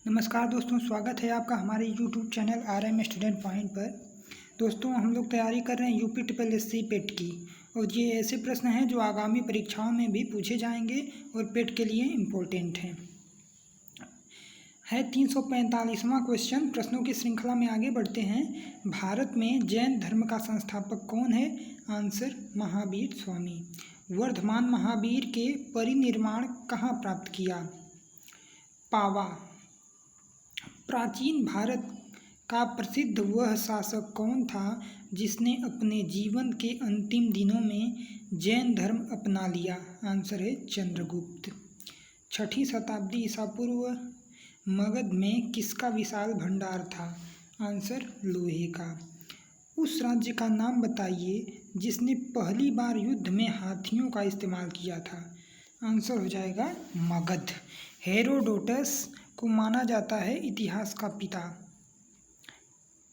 नमस्कार दोस्तों, स्वागत है आपका हमारे YouTube channel RM student point पर। दोस्तों, हम लोग तैयारी कर रहे हैं यूपी ट्रिपल एस सी पेट की, और ये ऐसे प्रश्न हैं जो आगामी परीक्षाओं में भी पूछे जाएंगे और पेट के लिए इम्पोर्टेंट हैं। 345वां क्वेश्चन। प्रश्नों की श्रृंखला में आगे बढ़ते हैं। भारत में जैन धर्म का संस्थापक कौन है? आंसर महावीर स्वामी। वर्धमान महावीर के परिनिर्वाण कहाँ प्राप्त किया? पावा। प्राचीन भारत का प्रसिद्ध वह शासक कौन था जिसने अपने जीवन के अंतिम दिनों में जैन धर्म अपना लिया? आंसर है चंद्रगुप्त। 6ठी शताब्दी ईसा पूर्व मगध में किसका विशाल भंडार था? आंसर लोहे का। उस राज्य का नाम बताइए जिसने पहली बार युद्ध में हाथियों का इस्तेमाल किया था? आंसर हो जाएगा मगध। हेरोडोटस को माना जाता है इतिहास का पिता।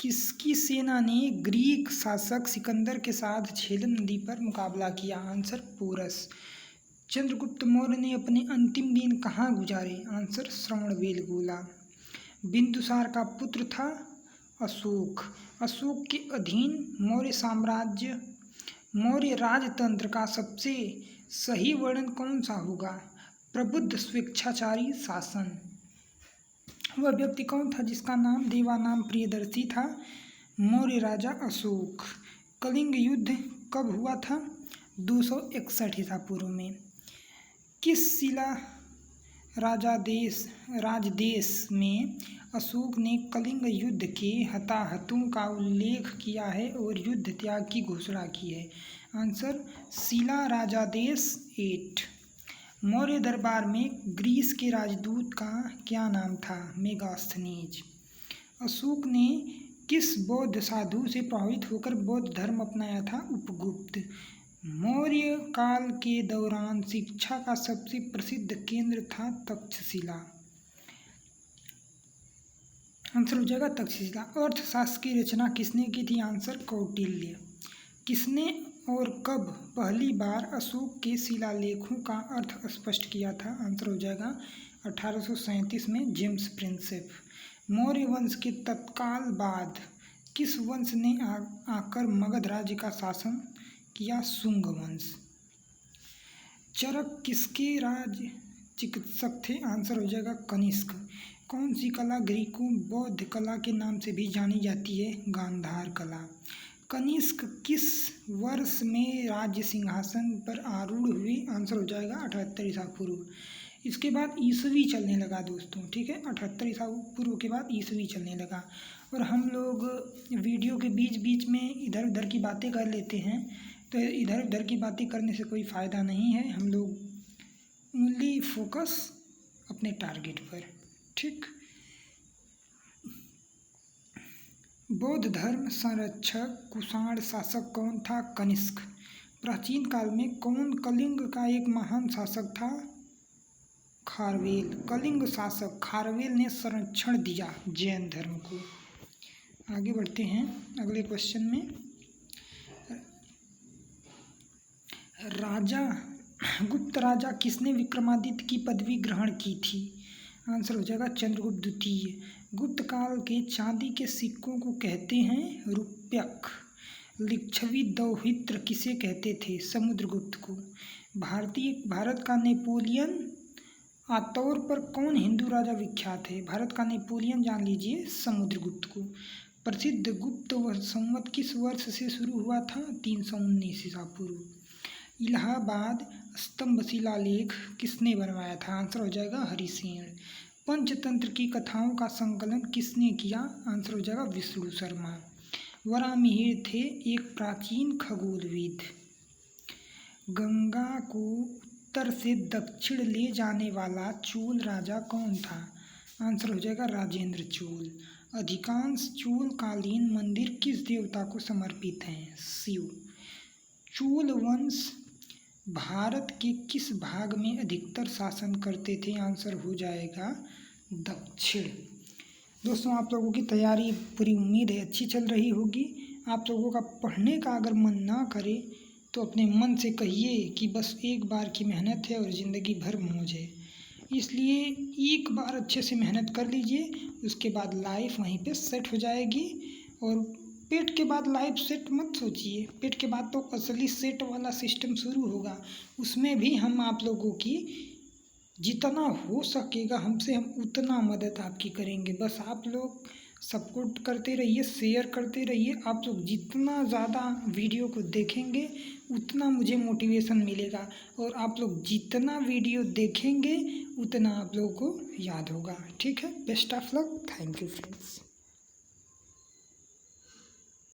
किसकी सेना ने ग्रीक शासक सिकंदर के साथ झेलम नदी पर मुकाबला किया? Answer porous. चंद्रगुप्त मौर्य ने अपने अंतिम दिन कहाँ गुजारे? आंसर श्रवणबेलगोला। बिंदुसार का पुत्र था अशोक। अशोक के अधीन मौर्य राजतंत्र का सबसे सही वर्णन कौन सा होगा? प्रबुद्ध स्वेच्छाचारी शासन। वह व्यक्ति कौन था जिसका नाम देवानाम प्रियदर्शी था? मौर्य राजा अशोक। कलिंग युद्ध कब हुआ था? 261 ईसा पूर्व में। किस शिला राजदेश में अशोक ने कलिंग युद्ध के हताहतों का उल्लेख किया है और युद्ध त्याग की घोषणा की है? आंसर शिला राजादेश 8। मौर्य दरबार में ग्रीस के राजदूत का क्या नाम था? मेगास्थनीज। अशोक ने किस बौद्ध साधु से प्रभावित होकर बौद्ध धर्म अपनाया था? उपगुप्त। मौर्य काल के दौरान शिक्षा का सबसे प्रसिद्ध केंद्र था तक्षशिला। आंसर हो जाएगा तक्षशिला। अर्थशास्त्र की रचना किसने की थी? आंसर कौटिल्य। किसने और कब पहली बार अशोक के शिलालेखों का अर्थ स्पष्ट किया था? आंसर हो जाएगा 1837 में जेम्स प्रिंसेप। मौर्य वंश के तत्काल बाद किस वंश ने आकर मगध राज्य का शासन किया? शुंग वंश। चरक किसके राज चिकित्सक थे? आंसर हो जाएगा कनिष्क। कौन सी कला ग्रीकों बौद्ध कला के नाम से भी जानी जाती है? गांधार कला। कनिष्क किस वर्ष में राज्य सिंहासन पर आरूढ़ हुई? आंसर हो जाएगा 78 ईसा पूर्व। इसके बाद ईसवी चलने लगा दोस्तों, ठीक है। 78 ईसा पूर्व के बाद ईसवी चलने लगा। और हम लोग वीडियो के बीच बीच में इधर उधर की बातें कर लेते हैं, तो इधर उधर की बातें करने से कोई फ़ायदा नहीं है। हम लोग ओनली फोकस अपने टारगेट पर, ठीक। बौद्ध धर्म संरक्षक कुषाण शासक कौन था? कनिष्क। प्राचीन काल में कौन कलिंग का एक महान शासक था? खारवेल। कलिंग शासक खारवेल ने संरक्षण दिया जैन धर्म को। आगे बढ़ते हैं अगले क्वेश्चन में। गुप्त राजा किसने विक्रमादित्य की पदवी ग्रहण की थी? आंसर हो जाएगा चंद्रगुप्त द्वितीय। गुप्त काल के चांदी के सिक्कों को कहते हैं रुप्यक। लिच्छवी दौहित्र किसे कहते थे? समुद्रगुप्त को। भारत का नेपोलियन आतौर पर कौन हिंदू राजा विख्यात है? भारत का नेपोलियन जान लीजिए समुद्रगुप्त को। प्रसिद्ध गुप्त संवत किस वर्ष से शुरू हुआ था? 319 ईसा पूर्व। इलाहाबाद स्तंभ शिलालेख किसने बनवाया था? आंसर हो जाएगा हरिसेन। पंचतंत्र की कथाओं का संकलन किसने किया? आंसर हो जाएगा विष्णु शर्मा। वराहमिहिर थे एक प्राचीन खगोलविद। गंगा को उत्तर से दक्षिण ले जाने वाला चोल राजा कौन था? आंसर हो जाएगा राजेंद्र चोल। अधिकांश चोल कालीन मंदिर किस देवता को समर्पित हैं? शिव। चोल वंश भारत के किस भाग में अधिकतर शासन करते थे? आंसर हो जाएगा दक्षिण। दोस्तों, आप लोगों की तैयारी पूरी उम्मीद है अच्छी चल रही होगी। आप लोगों का पढ़ने का अगर मन ना करे तो अपने मन से कहिए कि बस एक बार की मेहनत है और ज़िंदगी भर मौज है। इसलिए एक बार अच्छे से मेहनत कर लीजिए, उसके बाद लाइफ वहीं पे सेट हो जाएगी। और पेट के बाद लाइफ सेट मत सोचिए, पेट के बाद तो असली सेट वाला सिस्टम शुरू होगा। उसमें भी हम आप लोगों की जितना हो सकेगा हमसे हम उतना मदद आपकी करेंगे। बस आप लोग सपोर्ट करते रहिए, शेयर करते रहिए। आप लोग जितना ज़्यादा वीडियो को देखेंगे उतना मुझे मोटिवेशन मिलेगा, और आप लोग जितना वीडियो देखेंगे उतना आप लोगों को याद होगा। ठीक है, best of luck, thank you friends.